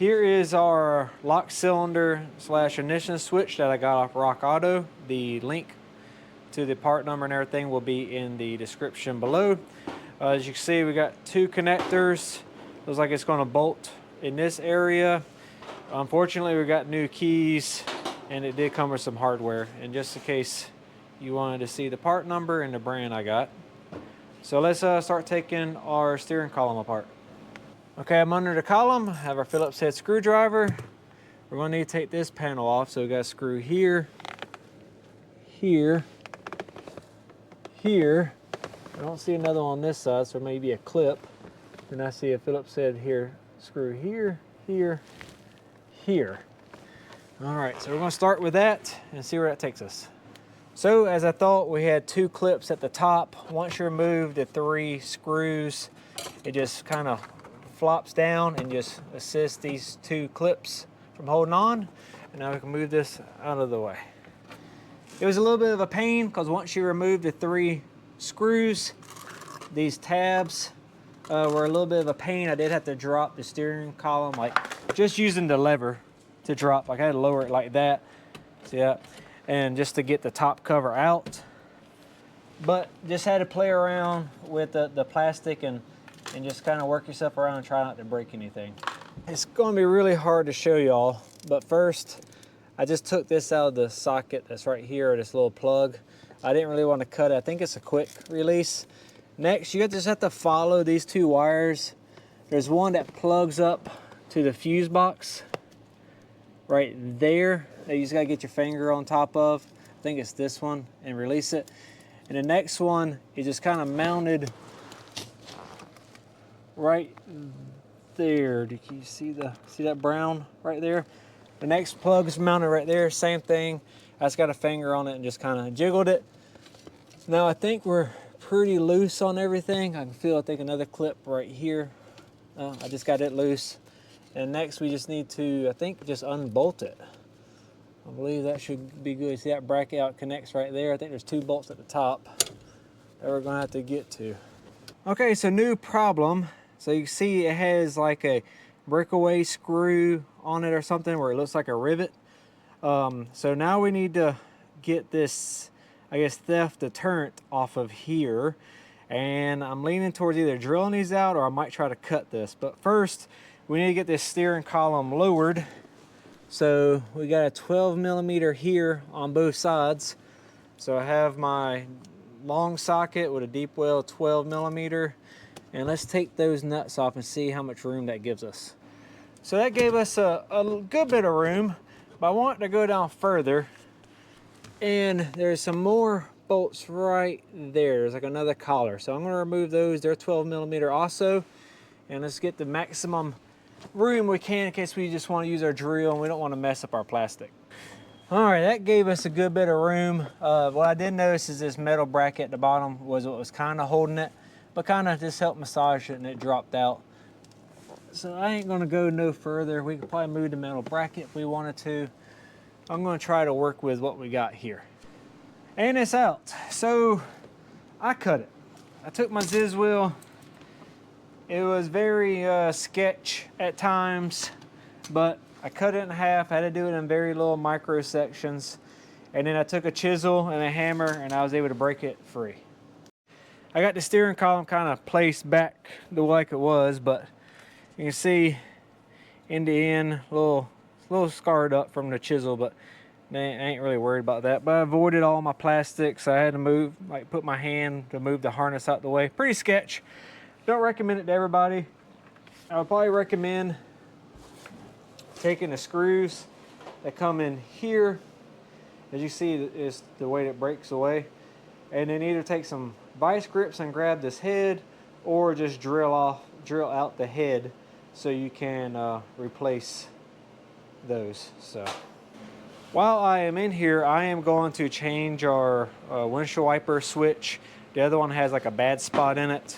Here is our lock cylinder slash ignition switch that I got off Rock Auto. The link to the part number and everything will be in the description below. As you can see, we got two connectors. Looks like it's going to bolt in this area. Unfortunately, we got new keys and it did come with some hardware. And just in case you wanted to see the part number and the brand I got. So let's start taking our steering column apart. Okay, I'm under the column. I have our Phillips head screwdriver. We're going to need to take this panel off. So we got a screw here, here, here. I don't see another one on this side, so maybe a clip. And I see a Phillips head here, screw here, here, here. All right, so we're going to start with that and see where that takes us. So as I thought, we had two clips at the top. Once you remove the three screws, it just kind of flops down and just assists these two clips from holding on. And now we can move this out of the way. It was a little bit of a pain because once you remove the three screws, these tabs were a little bit of a pain. I did have to drop the steering column, like just using the lever to drop. Like I had to lower it like that. See that? And just to get the top cover out. But just had to play around with the plastic and just kind of work yourself around and try not to break anything. It's going to be really hard to show y'all, but first I just took this out of the socket that's right here, this little plug. I didn't really want to cut it. I think it's a quick release. Next, you just have to follow these two wires. There's one that plugs up to the fuse box right there that you just gotta get your finger on top of. I think it's this one, and release it. And the next one is just kind of mounted right there. Do you see that brown right there? The next plug is mounted right there, same thing. I just got a finger on it and just kind of jiggled it. Now I think we're pretty loose on everything. I can feel, I think, another clip right here. I just got it loose. And next we just need to, I think, just unbolt it. I believe that should be good. See that bracket out connects right there? I think there's two bolts at the top that we're gonna have to get to. Okay, so new problem. So you can see it has like a breakaway screw on it or something where it looks like a rivet. So now we need to get this, I guess, theft deterrent off of here. And I'm leaning towards either drilling these out or I might try to cut this. But first, we need to get this steering column lowered. So we got a 12 millimeter here on both sides. So I have my long socket with a deep well 12 millimeter. And let's take those nuts off and see how much room that gives us. So that gave us a good bit of room, but I want to go down further. And there's some more bolts right there. There's like another collar. So I'm gonna remove those. They're 12 millimeter also. And let's get the maximum room we can in case we just want to use our drill and we don't want to mess up our plastic. All right, that gave us a good bit of room. What I did notice is this metal bracket at the bottom was what was kind of holding it, but kind of just helped massage it and it dropped out. So I ain't gonna go no further. We could probably move the metal bracket if we wanted to. I'm gonna try to work with what we got here. And it's out. So I cut it. I took my Ziz wheel. It was very sketch at times, but I cut it in half. I had to do it in very little micro sections. And then I took a chisel and a hammer and I was able to break it free. I got the steering column kind of placed back the way like it was, but you can see in the end, a little scarred up from the chisel, but I ain't really worried about that. But I avoided all my plastics. I had to move, like put my hand to move the harness out the way. Pretty sketch. Don't recommend it to everybody. I would probably recommend taking the screws that come in here. As you see, is the way that breaks away. And then either take some vice grips and grab this head, or just drill out the head so you can replace those. So while I am in here, I am going to change our windshield wiper switch. The other one has like a bad spot in it.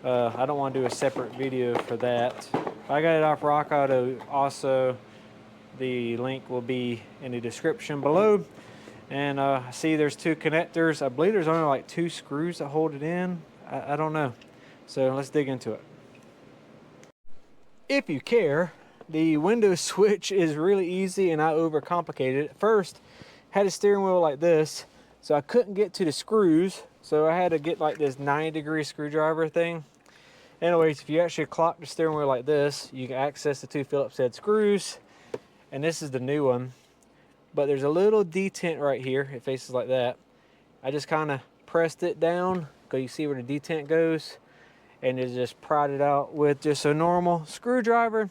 I don't want to do a separate video for that. I got it off Rock Auto also. The link will be in the description below. And I see there's two connectors. I believe there's only like 2 screws that hold it in. I don't know. So let's dig into it. If you care, The window switch is really easy and I overcomplicated it. First, had a steering wheel like this, so I couldn't get to the screws. So I had to get like this 90-degree screwdriver thing. Anyways, if you actually clock the steering wheel like this, you can access the 2 Phillips head screws. And this is the new one. But there's a little detent right here. It faces like that. I just kind of pressed it down, because you see where the detent goes. And it just pried it out with just a normal screwdriver.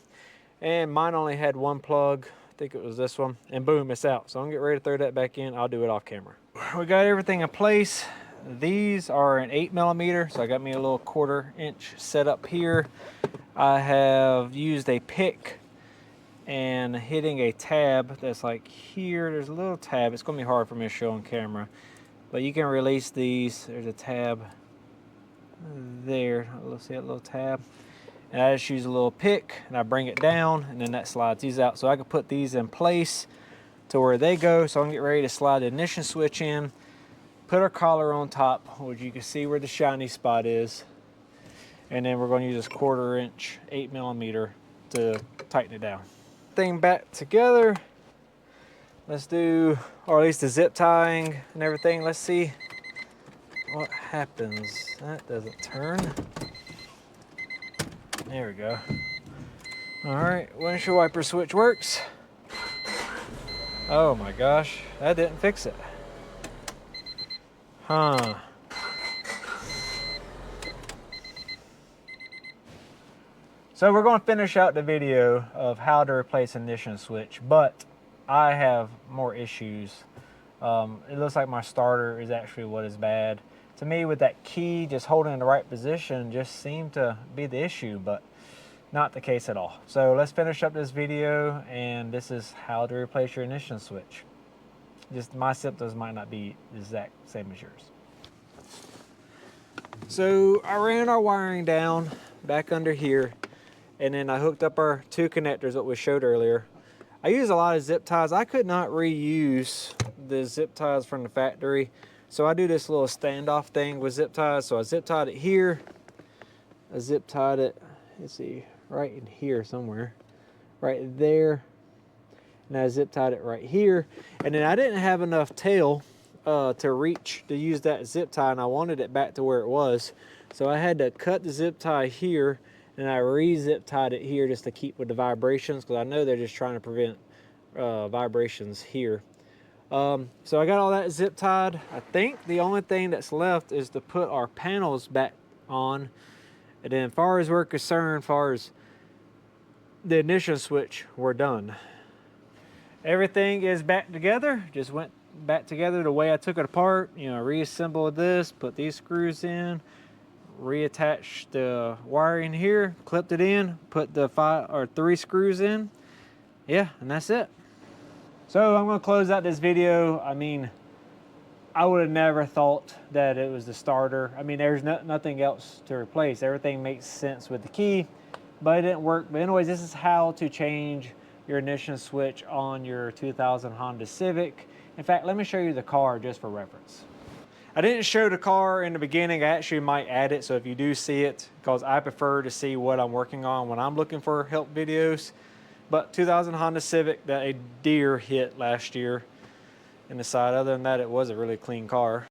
And mine only had 1 plug. I think it was this one. And boom, it's out. So I'm getting ready to throw that back in. I'll do it off camera. We got everything in place. These are an 8mm, so I got me a little 1/4 inch set up here. I have used a pick and hitting a tab that's like here. There's a little tab. It's going to be hard for me to show on camera, but you can release these. There's a tab there. Let's see that little tab. And I just use a little pick and I bring it down, and then that slides these out. So I can put these in place to where they go. So I'm getting ready to slide the ignition switch in, put our collar on top, which you can see where the shiny spot is. And then we're going to use this 1/4 inch 8mm to tighten it down. Thing back together. Let's do, or at least the zip tying and everything. Let's see what happens. That doesn't turn. There we go. All right, windshield wiper switch works. Oh my gosh, that didn't fix it. Huh. So we're going to finish out the video of how to replace ignition switch, but I have more issues. It looks like my starter is actually what is bad. To me, with that key just holding in the right position just seemed to be the issue, but not the case at all. So let's finish up this video, and this is how to replace your ignition switch. Just my symptoms might not be the exact same as yours. So I ran our wiring down back under here, and then I hooked up our 2 connectors that we showed earlier. I use a lot of zip ties. I could not reuse the zip ties from the factory, so I do this little standoff thing with zip ties. So I zip tied it here. I zip tied it, let's see, right in here somewhere, right there. And I zip tied it right here. And then I didn't have enough tail to reach to use that zip tie, and I wanted it back to where it was. So I had to cut the zip tie here, and I re-zip tied it here just to keep with the vibrations, because I know they're just trying to prevent vibrations here. So I got all that zip tied. I think the only thing that's left is to put our panels back on. And then as far as we're concerned, as far as the ignition switch, we're done. Everything is back together. Just went back together the way I took it apart. You know, reassembled this, put these screws in, reattached the wiring here, clipped it in, put the 5 or 3 screws in. Yeah, and that's it. So I'm going to close out this video. I mean, I would have never thought that it was the starter. I mean, there's nothing else to replace. Everything makes sense with the key, but it didn't work. But anyways, this is how to change your ignition switch on your 2000 Honda Civic. In fact, let me show you the car just for reference. I didn't show the car in the beginning. I actually might add it, so if you do see it, because I prefer to see what I'm working on when I'm looking for help videos. But 2000 Honda Civic that a deer hit last year in the side. Other than that, it was a really clean car.